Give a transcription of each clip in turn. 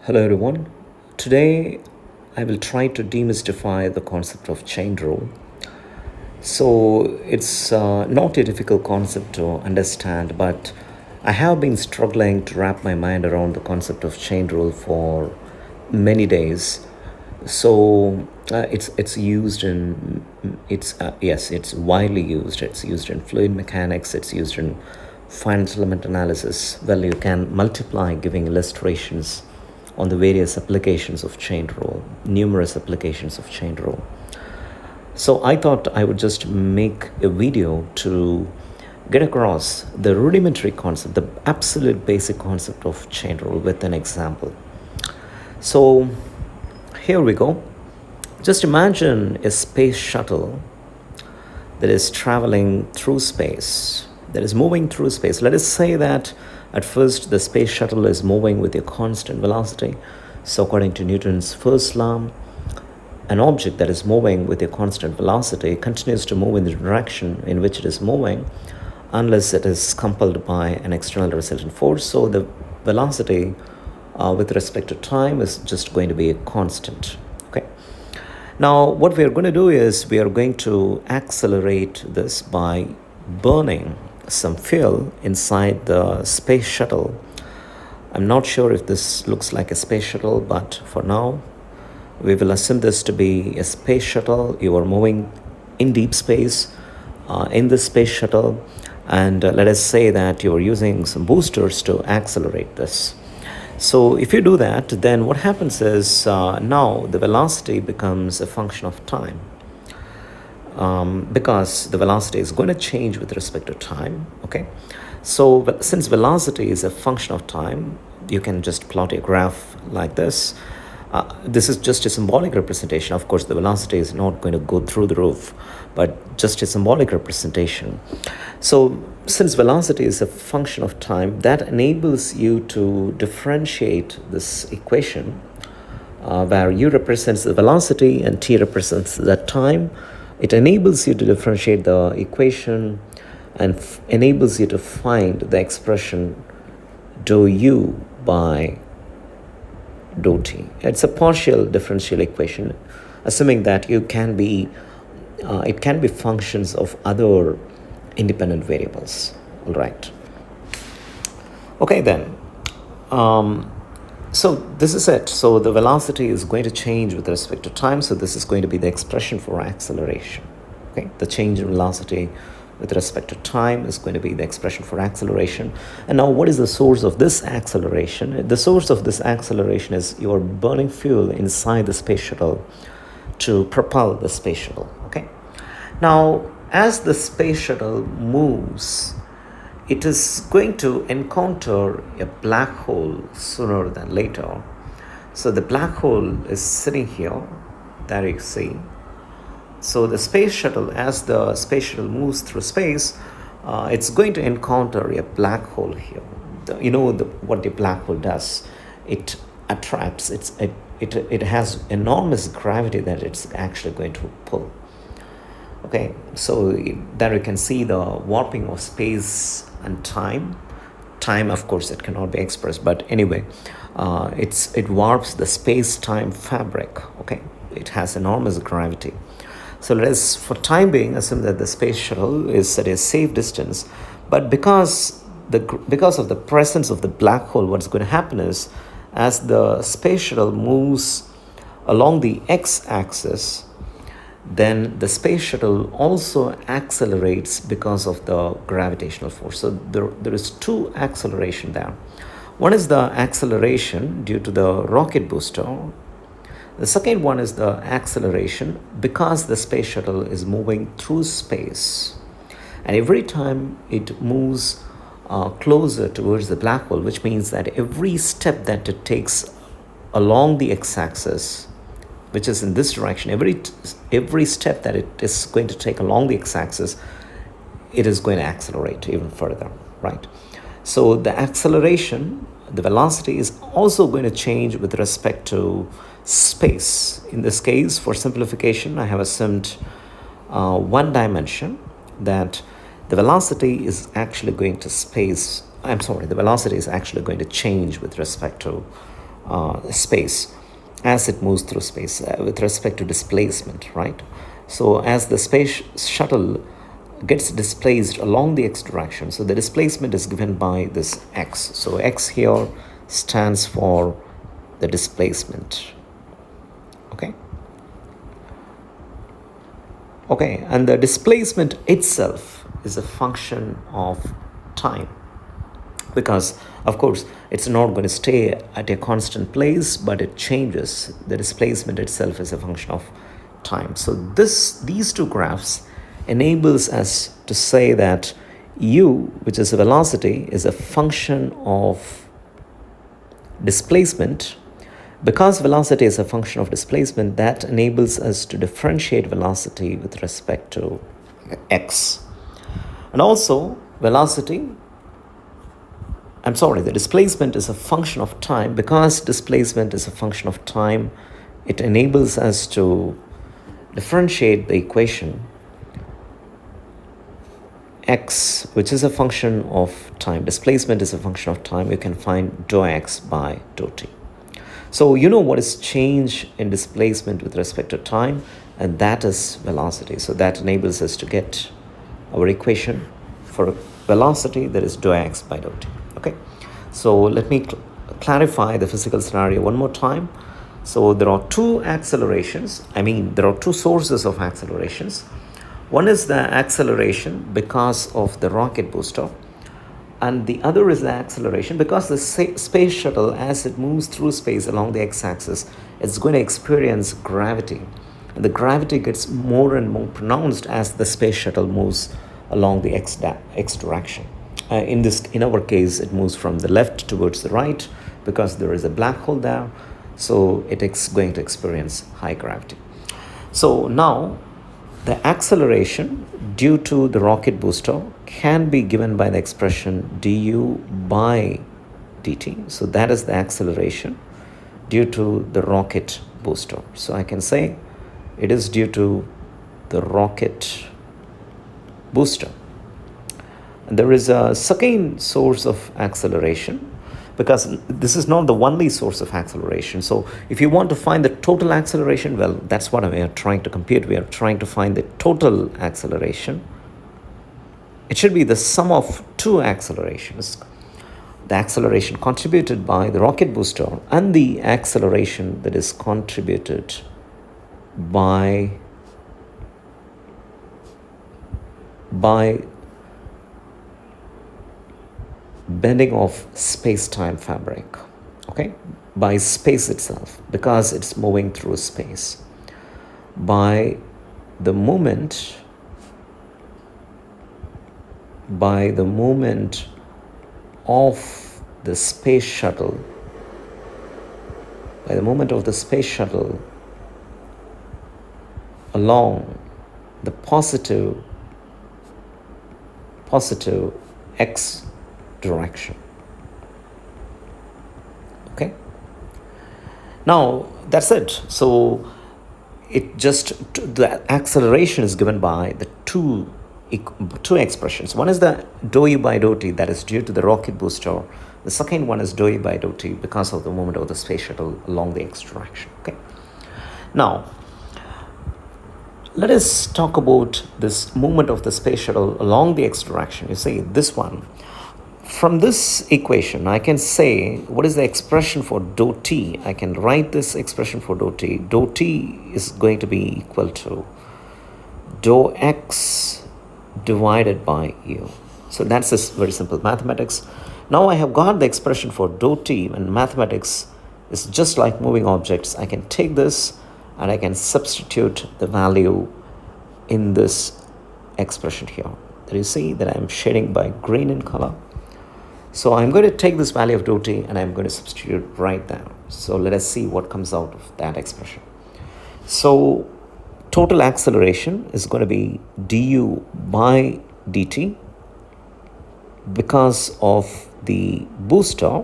Hello everyone. Today I will try to demystify the concept of chain rule. So it's not a difficult concept to understand, but I have been struggling to wrap my mind around the concept of chain rule for many days. So it's used in it's widely used. It's used in fluid mechanics. It's used in finite element analysis. Well, you can multiply giving illustrations on the various applications of chain rule, numerous applications of chain rule. So I thought I would just make a video to get across the rudimentary concept, the absolute basic concept of chain rule with an example. So here we go. Just imagine a space shuttle that is traveling through space, that is moving through space. Let us say that at first the space shuttle is moving with a constant velocity. So according to Newton's first law, an object that is moving with a constant velocity continues to move in the direction in which it is moving unless it is compelled by an external resultant force. So the velocity with respect to time is just going to be a constant. Okay. Now what we are going to do is we are going to accelerate this by burning some fuel inside the space shuttle. I'm not sure if this looks like a space shuttle, but for now we will assume this to be a space shuttle. You are moving in deep space in the space shuttle, and let us say that you are using some boosters to accelerate this. So if you do that, then what happens is now the velocity becomes a function of time, because the velocity is going to change with respect to time. Okay, so since velocity is a function of time, you can just plot a graph like this. This is just a symbolic representation. Of course, the velocity is not going to go through the roof, but just a symbolic representation. So since velocity is a function of time, that enables you to differentiate this equation where u represents the velocity and t represents the time. It enables you to differentiate the equation and enables you to find the expression dou u by dou t. It's a partial differential equation, assuming that it can be functions of other independent variables. All right. Okay then. So this is it. So the velocity is going to change with respect to time. So this is going to be the expression for acceleration. Okay, the change in velocity with respect to time is going to be the expression for acceleration. And now what is the source of this acceleration? The source of this acceleration is you're burning fuel inside the space shuttle to propel the space shuttle. Okay. Now, as the space shuttle moves, it is going to encounter a black hole sooner than later. So the black hole is sitting here, there you see. So the space shuttle, as the space shuttle moves through space, it's going to encounter a black hole here. What the black hole does? It attracts. It has enormous gravity that it's actually going to pull. Okay, so there you can see the warping of space and time. Time, of course, it cannot be expressed, but anyway, it warps the space-time fabric. Okay, it has enormous gravity. So let us, for time being, assume that the space shuttle is at a safe distance. But because of the presence of the black hole, what's going to happen is, as the space shuttle moves along the x-axis, then the space shuttle also accelerates because of the gravitational force. So there is two acceleration there. One is the acceleration due to the rocket booster. The second one is the acceleration because the space shuttle is moving through space. And every time it moves closer towards the black hole, which means that every step that it takes along the x-axis, which is in this direction, every step that it is going to take along the x-axis, it is going to accelerate even further, right? So the acceleration, the velocity is also going to change with respect to space. In this case, for simplification, I have assumed one dimension, that the velocity is actually going to the velocity is actually going to change with respect to space as it moves through space with respect to displacement, right? So as the space shuttle gets displaced along the x direction, so the displacement is given by this x. So x here stands for the displacement. Okay. Okay, and the displacement itself is a function of time, because of course it's not going to stay at a constant place, but it changes. The displacement itself is a function of time. So these two graphs enables us to say that u, which is a velocity, is a function of displacement. Because velocity is a function of displacement, that enables us to differentiate velocity with respect to x. And also the displacement is a function of time. Because displacement is a function of time, it enables us to differentiate the equation x, which is a function of time. Displacement is a function of time. You can find dou x by dou t. So you know what is change in displacement with respect to time, and that is velocity. So that enables us to get our equation for velocity, that is dou x by dou t. Okay, so let me clarify the physical scenario one more time. So there are two sources of accelerations. One is the acceleration because of the rocket booster, and the other is the acceleration because the space shuttle, as it moves through space along the x-axis, it's going to experience gravity. And the gravity gets more and more pronounced as the space shuttle moves along the x direction. In our case, it moves from the left towards the right because there is a black hole there. So it is going to experience high gravity. So now the acceleration due to the rocket booster can be given by the expression du by dt. So that is the acceleration due to the rocket booster. So I can say it is due to the rocket booster. And there is a second source of acceleration, because this is not the only source of acceleration. So if you want to find the total acceleration, well, that's what we are trying to compute. We are trying to find the total acceleration. It should be the sum of two accelerations: the acceleration contributed by the rocket booster and the acceleration that is contributed by bending of space-time fabric, okay, by space itself, because it's moving through space, by the movement of the space shuttle, along the positive x direction. Okay, now that's it. So the acceleration is given by the two expressions. One is the dou u by dou t, that is due to the rocket booster. The second one is dou u by dou t because of the movement of the space shuttle along the x direction. Okay, now let us talk about this movement of the space shuttle along the x direction. You see this one. From this equation, I can say what is the expression for dou t. I can write this expression for dou t. Dou t is going to be equal to dou x divided by u. So that's this very simple mathematics. Now I have got the expression for dou t, and mathematics is just like moving objects. I can take this and I can substitute the value in this expression here. There you see that I'm shading by green in color. So I'm going to take this value of dou t and I'm going to substitute right there. So let us see what comes out of that expression. So total acceleration is going to be du by dt because of the booster,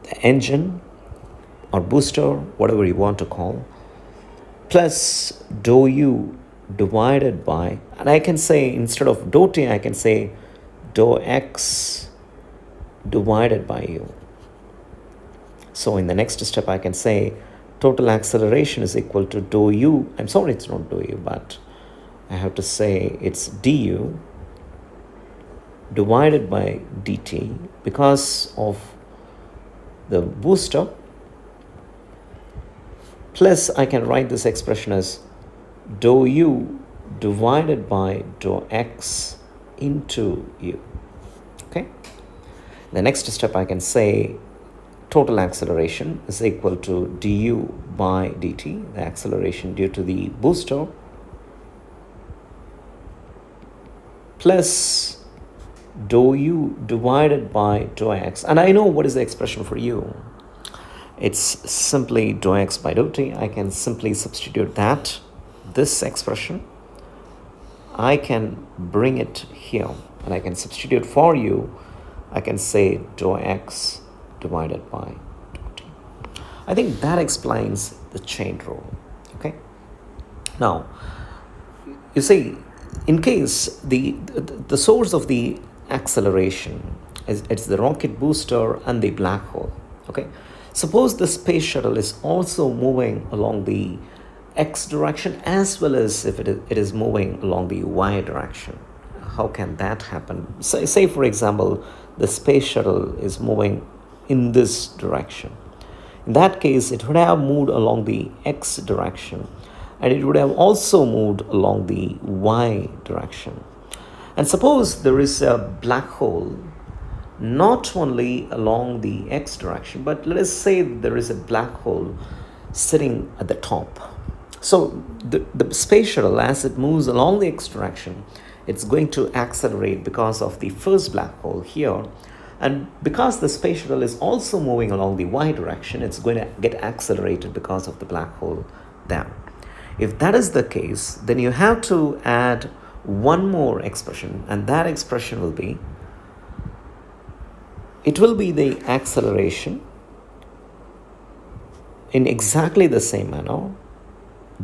the engine or booster, whatever you want to call, plus dou u divided by, and I can say instead of dou t, I can say dou x divided by u. So in the next step, I can say total acceleration is equal to dou u. I'm sorry, it's not dou u, but I have to say it's du divided by dt because of the booster, plus I can write this expression as dou u divided by dou x into u. Okay. The next step, I can say total acceleration is equal to du by dt, the acceleration due to the booster, plus dou u divided by dou x. And I know what is the expression for u. It's simply dou x by dou t. I can simply substitute that, this expression. I can bring it here, and I can substitute for u. I can say dou x divided by dou t. I think that explains the chain rule. Okay. Now, you see, in case the source of the acceleration is it's the rocket booster and the black hole. Okay. Suppose the space shuttle is also moving along the x direction as well as if it is moving along the y direction. How can that happen? Say for example, the space shuttle is moving in this direction. In that case, it would have moved along the x direction, and it would have also moved along the y direction. And suppose there is a black hole not only along the x direction, but let us say there is a black hole sitting at the top. So the space shuttle, as it moves along the x direction, it's going to accelerate because of the first black hole here. And because the space shuttle is also moving along the y direction, it's going to get accelerated because of the black hole there. If that is the case, then you have to add one more expression, and that expression will be, it will be the acceleration in exactly the same manner,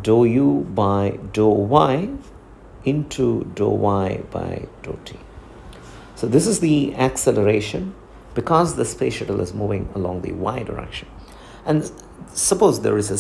dou u by dou y into dou y by dou t. So this is the acceleration because the space shuttle is moving along the y direction. And suppose there is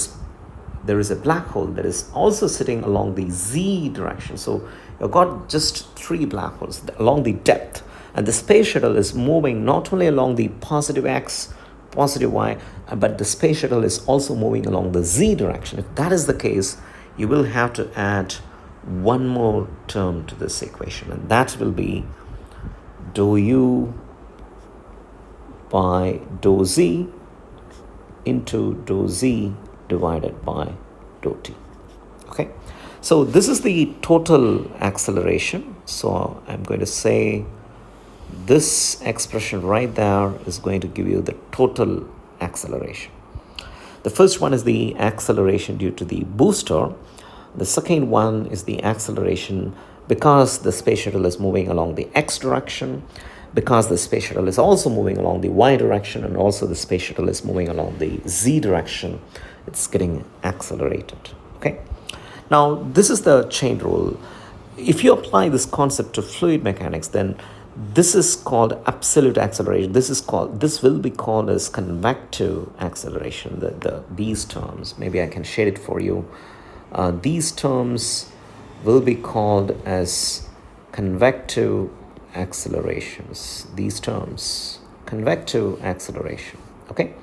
a black hole that is also sitting along the z direction. So you've got just three black holes along the depth, and the space shuttle is moving not only along the positive x, positive y, but the space shuttle is also moving along the z direction. If that is the case, you will have to add one more term to this equation, and that will be dou u by dou z into dou z divided by dou t. Okay, so this is the total acceleration. So I'm going to say this expression right there is going to give you the total acceleration. The first one is the acceleration due to the booster. The second one is the acceleration because the space shuttle is moving along the x direction, because the space shuttle is also moving along the y direction, and also the space shuttle is moving along the z direction. It's getting accelerated. Okay. Now, this is the chain rule. If you apply this concept to fluid mechanics, then this is called absolute acceleration. This will be called as convective acceleration. These terms, maybe I can shade it for you. These terms will be called as convective accelerations. These terms, convective acceleration. Okay,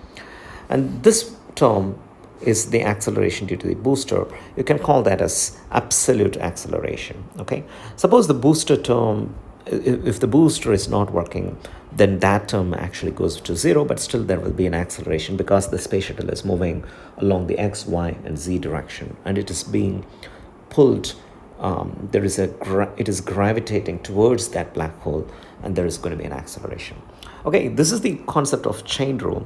and this term is the acceleration due to the booster. You can call that as absolute acceleration. Okay, suppose the booster term, if the booster is not working, then that term actually goes to zero, but still there will be an acceleration because the space shuttle is moving along the x, y, and z direction, and it is being pulled. It is gravitating towards that black hole, and there is going to be an acceleration. Okay, this is the concept of chain rule.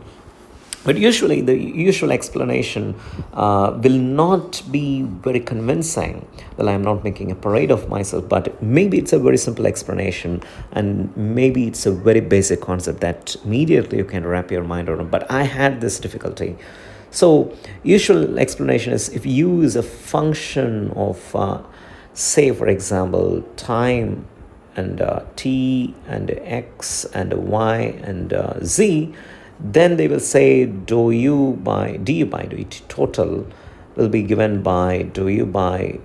But usually the usual explanation will not be very convincing. Well, I'm not making a parade of myself, but maybe it's a very simple explanation, and maybe it's a very basic concept that immediately you can wrap your mind around. But I had this difficulty. So usual explanation is if u is a function of, say, for example, time and t and x and y and z, Then they will say du by total will be given by du by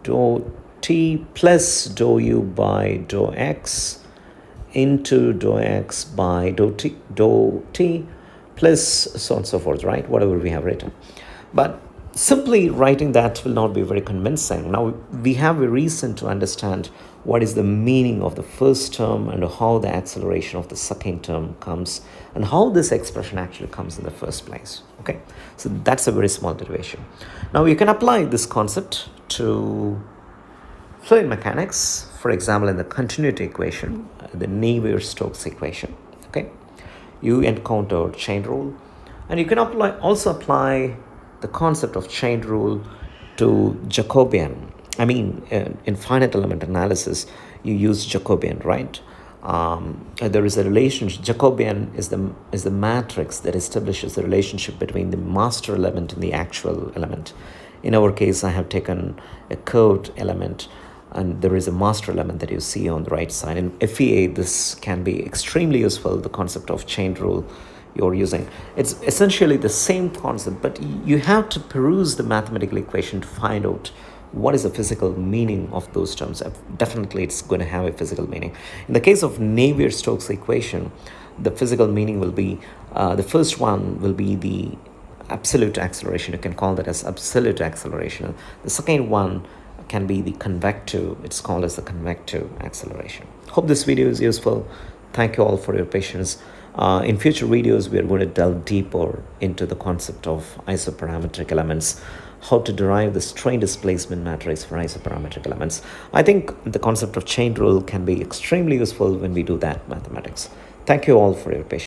dou t plus dou u by dou x into dou x by dou t plus so on and so forth, right? Whatever we have written. But simply writing that will not be very convincing. Now we have a reason to understand what is the meaning of the first term and how the acceleration of the second term comes and how this expression actually comes in the first place. Okay, so that's a very small derivation. Now you can apply this concept to fluid mechanics, for example, in the continuity equation, the Navier-Stokes equation. Okay, you encounter chain rule, and you can also apply the concept of chain rule to Jacobian. I mean, in finite element analysis, you use Jacobian, right? There is a relationship. Jacobian is the matrix that establishes the relationship between the master element and the actual element. In our case, I have taken a curved element, and there is a master element that you see on the right side. In FEA, this can be extremely useful, the concept of chain rule you're using. It's essentially the same concept, but you have to peruse the mathematical equation to find out what is the physical meaning of those terms. Definitely, it's going to have a physical meaning. In the case of Navier-Stokes equation, the physical meaning will be, the first one will be the absolute acceleration. You can call that as absolute acceleration. The second one can be the convective. It's called as the convective acceleration. Hope this video is useful. Thank you all for your patience. In future videos, we are going to delve deeper into the concept of isoparametric elements, how to derive the strain displacement matrix for isoparametric elements. I think the concept of chain rule can be extremely useful when we do that mathematics. Thank you all for your patience.